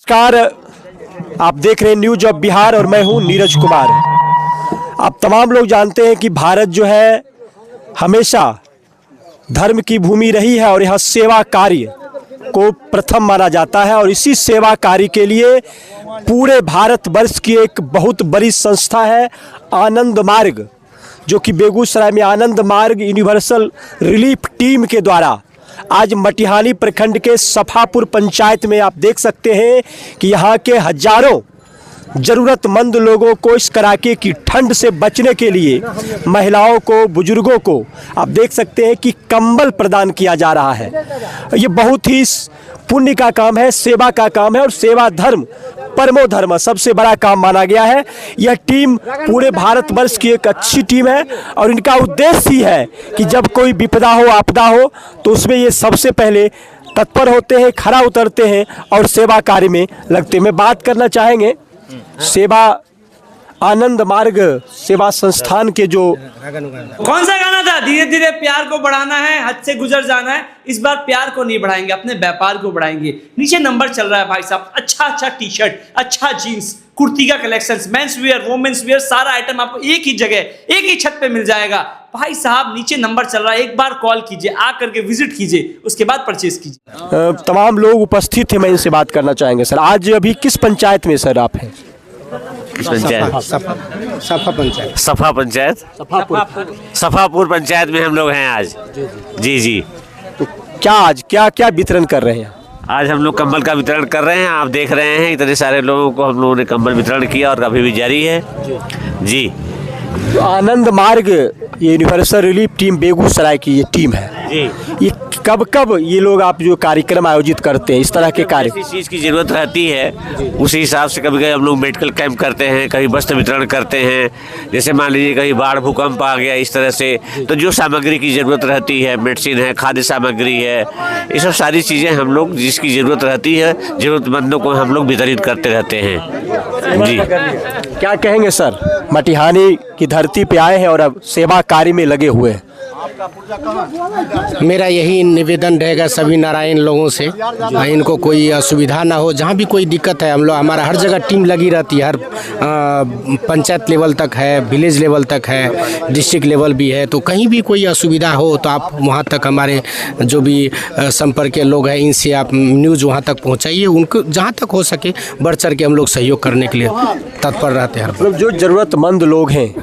नमस्कार, आप देख रहे हैं न्यूज ऑफ बिहार और मैं हूं नीरज कुमार। आप तमाम लोग जानते हैं कि भारत जो है हमेशा धर्म की भूमि रही है और यह सेवा कार्य को प्रथम माना जाता है और इसी सेवा कार्य के लिए पूरे भारतवर्ष की एक बहुत बड़ी संस्था है आनंद मार्ग, जो कि बेगूसराय में आनंद मार्ग यूनिवर्सल रिलीफ टीम के द्वारा आज मटिहानी प्रखंड के सफापुर पंचायत में आप देख सकते हैं कि यहाँ के हजारों ज़रूरतमंद लोगों को इस कड़ाके की ठंड से बचने के लिए महिलाओं को, बुजुर्गों को आप देख सकते हैं कि कंबल प्रदान किया जा रहा है। ये बहुत ही पुण्य का काम है, सेवा का काम है और सेवा धर्म परमो धर्म सबसे बड़ा काम माना गया है। यह टीम पूरे भारतवर्ष की एक अच्छी टीम है और इनका उद्देश्य ही है कि जब कोई विपदा हो, आपदा हो, तो उसमें ये सबसे पहले तत्पर होते हैं, खरा उतरते हैं और सेवा कार्य में लगते हैं। मैं बात करना चाहेंगे सेवा आनंद मार्ग सेवा संस्थान के जो कौन सा गाना था, धीरे धीरे प्यार को बढ़ाना है, हद से गुजर जाना है। इस बार प्यार को नहीं बढ़ाएंगे, अपने व्यापार को बढ़ाएंगे। नीचे नंबर चल रहा है भाई साहब, अच्छा टी शर्ट, अच्छा जीन्स, कुर्ती का collection, men's wear, women's wear, सारा आइटम आपको एक ही जगह, एक ही छत पे मिल जाएगा। भाई साहब नीचे नंबर चल रहा है, एक बार कॉल कीजिए, आकर के विजिट कीजिए, उसके बाद परचेज कीजिए। तमाम लोग उपस्थित थे, मैं इनसे बात करना चाहेंगे। सर, आज अभी किस पंचायत में सर आप हैं? सफापुर पंचायत में हम लोग हैं आज। जी। तो आज क्या वितरण कर रहे हैं? आज हम लोग कंबल का वितरण कर रहे हैं। आप देख रहे हैं इतने सारे लोगों को हम लोगों ने कंबल वितरण किया और अभी भी जारी है जी। तो आनंद मार्ग ये यूनिवर्सल रिलीफ टीम बेगूसराय की ये टीम है जी। ये कब ये लोग आप जो कार्यक्रम आयोजित करते हैं, इस तरह के कार्य, इस चीज़ की ज़रूरत रहती है उसी हिसाब से कभी कभी हम लोग मेडिकल कैंप करते हैं, कभी वस्त्र वितरण करते हैं। जैसे मान लीजिए कहीं बाढ़ भूकंप आ गया, इस तरह से तो जो सामग्री की ज़रूरत रहती है, मेडिसिन है, खाद्य सामग्री है, ये सब सारी चीज़ें हम लोग जिसकी ज़रूरत रहती है ज़रूरतमंदों को हम लोग वितरित करते रहते हैं जी। क्या कहेंगे सर, मटिहानी की धरती पे आए हैं और अब सेवा कार्य में लगे हुए हैं? मेरा यही निवेदन रहेगा सभी नारायण लोगों से, इनको कोई असुविधा ना हो। जहाँ भी कोई दिक्कत है, हम लोग हमारा हर जगह टीम लगी रहती है, हर पंचायत लेवल तक है, विलेज लेवल तक है, डिस्ट्रिक्ट लेवल भी है। तो कहीं भी कोई असुविधा हो तो आप वहाँ तक हमारे जो भी संपर्क के लोग हैं इनसे आप न्यूज़ वहाँ तक पहुँचाइए। उनको जहाँ तक हो सके बढ़ चढ़ के हम लोग सहयोग करने के लिए तत्पर रहते हैं। मतलब जो ज़रूरतमंद लोग हैं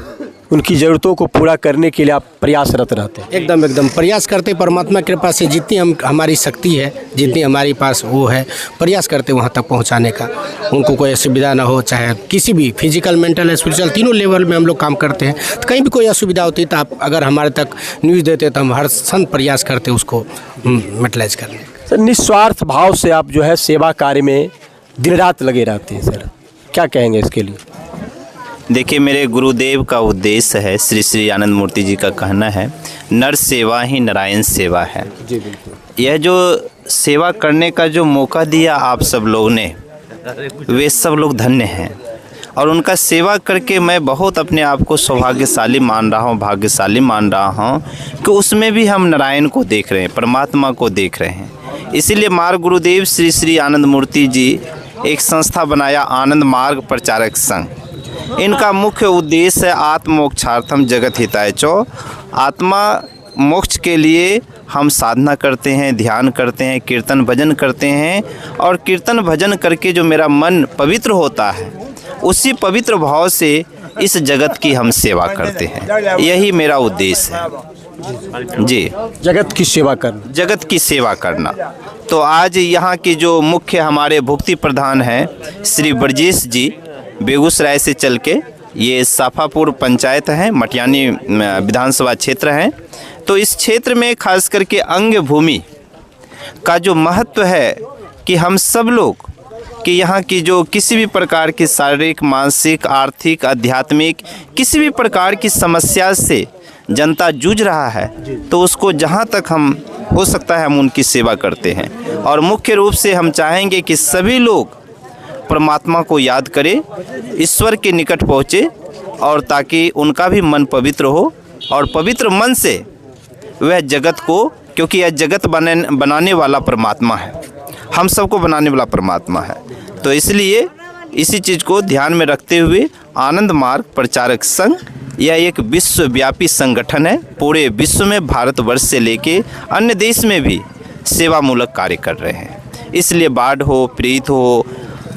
उनकी ज़रूरतों को पूरा करने के लिए आप प्रयासरत रहते हैं? एकदम प्रयास करते, परमात्मा की कृपा से जितनी हमारी शक्ति है, जितनी हमारे पास वो है, प्रयास करते वहाँ तक पहुँचाने का। उनको कोई असुविधा ना हो, चाहे किसी भी फिजिकल, मेंटल, स्पिरिचुअल तीनों लेवल में हम लोग काम करते हैं। तो कहीं भी कोई असुविधा होती है तो आप अगर हमारे तक न्यूज़ देते तो हम हर क्षण प्रयास करते उसको मेटलाइज करने का। सर, निस्वार्थ भाव से आप जो है सेवा कार्य में दिन रात लगे रहते हैं सर, क्या कहेंगे इसके लिए? देखिए, मेरे गुरुदेव का उद्देश्य है, श्री श्री आनंद मूर्ति जी का कहना है, नर सेवा ही नारायण सेवा है। जी बिल्कुल। यह जो सेवा करने का जो मौका दिया आप सब लोगों ने, वे सब लोग धन्य हैं और उनका सेवा करके मैं बहुत अपने आप को सौभाग्यशाली मान रहा हूँ, भाग्यशाली मान रहा हूँ कि उसमें भी हम नारायण को देख रहे हैं, परमात्मा को देख रहे हैं। इसीलिए मार्ग गुरुदेव श्री श्री आनंद मूर्ति जी एक संस्था बनाया, आनंद मार्ग प्रचारक संघ। इनका मुख्य उद्देश्य है आत्मोक्षार्थम जगत हिताय चो। आत्मा मोक्ष के लिए हम साधना करते हैं, ध्यान करते हैं, कीर्तन भजन करते हैं और कीर्तन भजन करके जो मेरा मन पवित्र होता है, उसी पवित्र भाव से इस जगत की हम सेवा करते हैं। यही मेरा उद्देश्य है जी, जगत की सेवा करना। जगत की सेवा करना। तो आज यहाँ की जो मुख्य हमारे भुक्ति प्रधान हैं श्री ब्रजेश जी, बेगूसराय से चल के ये सफापुर पंचायत है, मटिहानी विधानसभा क्षेत्र है। तो इस क्षेत्र में खास करके अंग भूमि का जो महत्व है कि हम सब लोग कि यहाँ की जो किसी भी प्रकार की शारीरिक, मानसिक, आर्थिक, आध्यात्मिक किसी भी प्रकार की समस्या से जनता जूझ रहा है, तो उसको जहाँ तक हम हो सकता है हम उनकी सेवा करते हैं। और मुख्य रूप से हम चाहेंगे कि सभी लोग परमात्मा को याद करें, ईश्वर के निकट पहुँचे और ताकि उनका भी मन पवित्र हो और पवित्र मन से वह जगत को, क्योंकि यह जगत बनाने वाला परमात्मा है, हम सबको बनाने वाला परमात्मा है, तो इसलिए इसी चीज़ को ध्यान में रखते हुए आनंद मार्ग प्रचारक संघ यह एक विश्वव्यापी संगठन है। पूरे विश्व में भारतवर्ष से लेके अन्य देश में भी सेवामूलक कार्य कर रहे हैं। इसलिए बाढ़ हो, पीड़ित हो,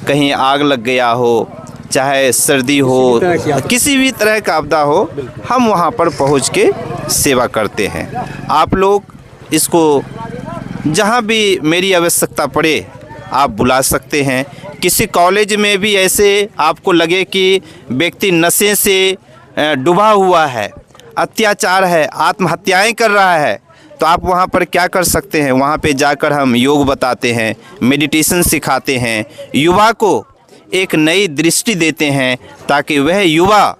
कहीं आग लग गया हो, चाहे सर्दी हो, किसी भी तरह का आपदा हो, हम वहाँ पर पहुँच के सेवा करते हैं। आप लोग इसको जहाँ भी मेरी आवश्यकता पड़े आप बुला सकते हैं। किसी कॉलेज में भी ऐसे आपको लगे कि व्यक्ति नशे से डूबा हुआ है, अत्याचार है, आत्महत्याएं कर रहा है, तो आप वहाँ पर क्या कर सकते हैं, वहाँ पे जाकर हम योग बताते हैं, मेडिटेशन सिखाते हैं, युवा को एक नई दृष्टि देते हैं ताकि वह युवा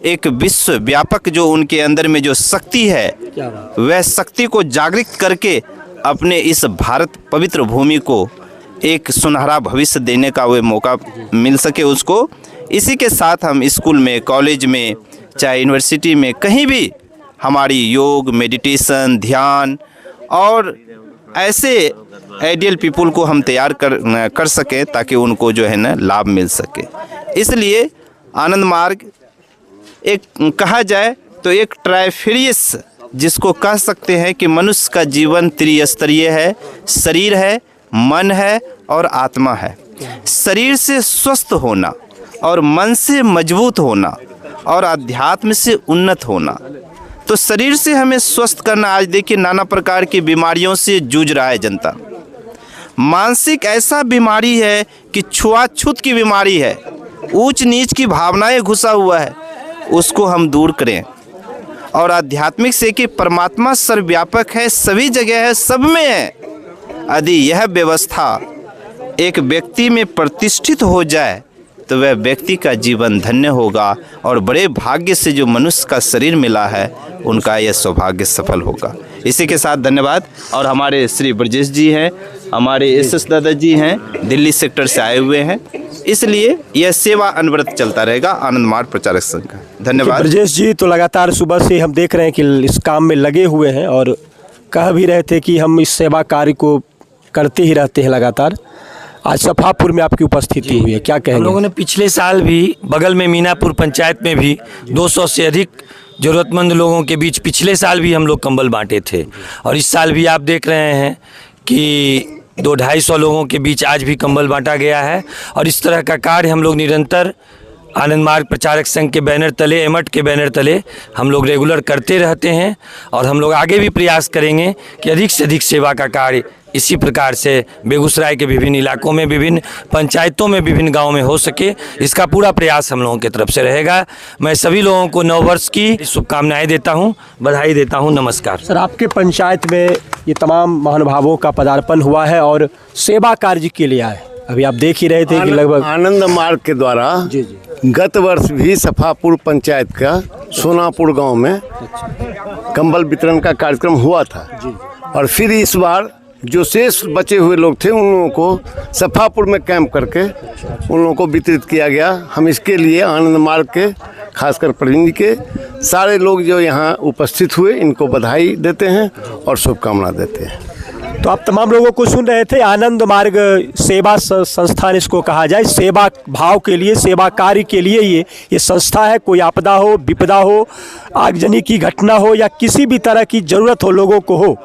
एक विश्व व्यापक जो उनके अंदर में जो शक्ति है वह शक्ति को जागृत करके अपने इस भारत पवित्र भूमि को एक सुनहरा भविष्य देने का वह मौका मिल सके उसको। इसी के साथ हम स्कूल में, कॉलेज में, चाहे यूनिवर्सिटी में, कहीं भी हमारी योग, मेडिटेशन, ध्यान और ऐसे आइडियल पीपल को हम तैयार कर सकें ताकि उनको जो है ना लाभ मिल सके। इसलिए आनंद मार्ग एक कहा जाए तो एक ट्राइफेरियस जिसको कह सकते हैं कि मनुष्य का जीवन त्रिस्तरीय है, शरीर है, मन है और आत्मा है। शरीर से स्वस्थ होना और मन से मजबूत होना और अध्यात्म से उन्नत होना। तो शरीर से हमें स्वस्थ करना, आज देखिए नाना प्रकार की बीमारियों से जूझ रहा है जनता। मानसिक ऐसा बीमारी है कि छुआछूत की बीमारी है, ऊंच नीच की भावनाएं घुसा हुआ है, उसको हम दूर करें। और आध्यात्मिक से कि परमात्मा सर्वव्यापक है, सभी जगह है, सब में है। यदि यह व्यवस्था एक व्यक्ति में प्रतिष्ठित हो जाए तो वह व्यक्ति का जीवन धन्य होगा और बड़े भाग्य से जो मनुष्य का शरीर मिला है उनका यह सौभाग्य सफल होगा। इसी के साथ धन्यवाद। और हमारे श्री ब्रजेश जी हैं, हमारे एस दादा जी हैं, दिल्ली सेक्टर से आए हुए हैं, इसलिए यह सेवा अनवरत चलता रहेगा आनंद मार्ग प्रचारक संघ का। धन्यवाद। ब्रजेश जी तो लगातार सुबह से हम देख रहे हैं कि इस काम में लगे हुए हैं और कह भी रहे थे कि हम इस सेवा कार्य को करते ही रहते हैं लगातार। आज सफापुर में आपकी उपस्थिति हुई है, क्या कहेंगे? हम लोगों ने पिछले साल भी बगल में मीनापुर पंचायत में भी 200 से अधिक ज़रूरतमंद लोगों के बीच पिछले साल भी हम लोग कंबल बांटे थे और इस साल भी आप देख रहे हैं कि 200-250 लोगों के बीच आज भी कंबल बांटा गया है। और इस तरह का कार्य हम लोग निरंतर आनंद मार्ग प्रचारक संघ के बैनर तले, एमट के बैनर तले हम लोग रेगुलर करते रहते हैं और हम लोग आगे भी प्रयास करेंगे कि अधिक से अधिक सेवा का कार्य इसी प्रकार से बेगूसराय के विभिन्न इलाकों में, विभिन्न पंचायतों में, विभिन्न गांवों में हो सके, इसका पूरा प्रयास हम लोगों की तरफ से रहेगा। मैं सभी लोगों को नववर्ष की शुभकामनाएं देता हूं, बधाई देता हूं। नमस्कार। सर, आपके पंचायत में ये तमाम महानुभावों का पदार्पण हुआ है और सेवा कार्य के लिए आए, अभी आप देख ही रहे थे कि लगभग आनंद मार्ग के द्वारा गत वर्ष भी सफापुर पंचायत का सोनापुर गांव में कंबल वितरण का कार्यक्रम हुआ था और फिर इस बार जो शेष बचे हुए लोग थे उन लोगों को सफापुर में कैंप करके उन लोगों को वितरित किया गया। हम इसके लिए आनंद मार्ग के खासकर प्रतिनिधि के सारे लोग जो यहाँ उपस्थित हुए इनको बधाई देते हैं और शुभकामना देते हैं। तो आप तमाम लोगों को सुन रहे थे, आनंद मार्ग सेवा संस्थान इसको कहा जाए, सेवा भाव के लिए, सेवा कार्य के लिए ये संस्था है। कोई आपदा हो, विपदा हो, आगजनी की घटना हो या किसी भी तरह की ज़रूरत हो लोगों को हो,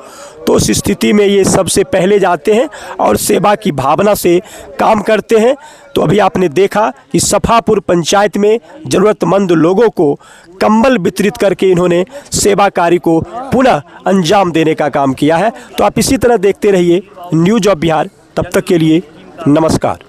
तो उस स्थिति में ये सबसे पहले जाते हैं और सेवा की भावना से काम करते हैं। तो अभी आपने देखा कि सफापुर पंचायत में ज़रूरतमंद लोगों को कंबल वितरित करके इन्होंने सेवा कार्य को पुनः अंजाम देने का काम किया है। तो आप इसी तरह देखते रहिए न्यूज़ ऑफ बिहार। तब तक के लिए नमस्कार।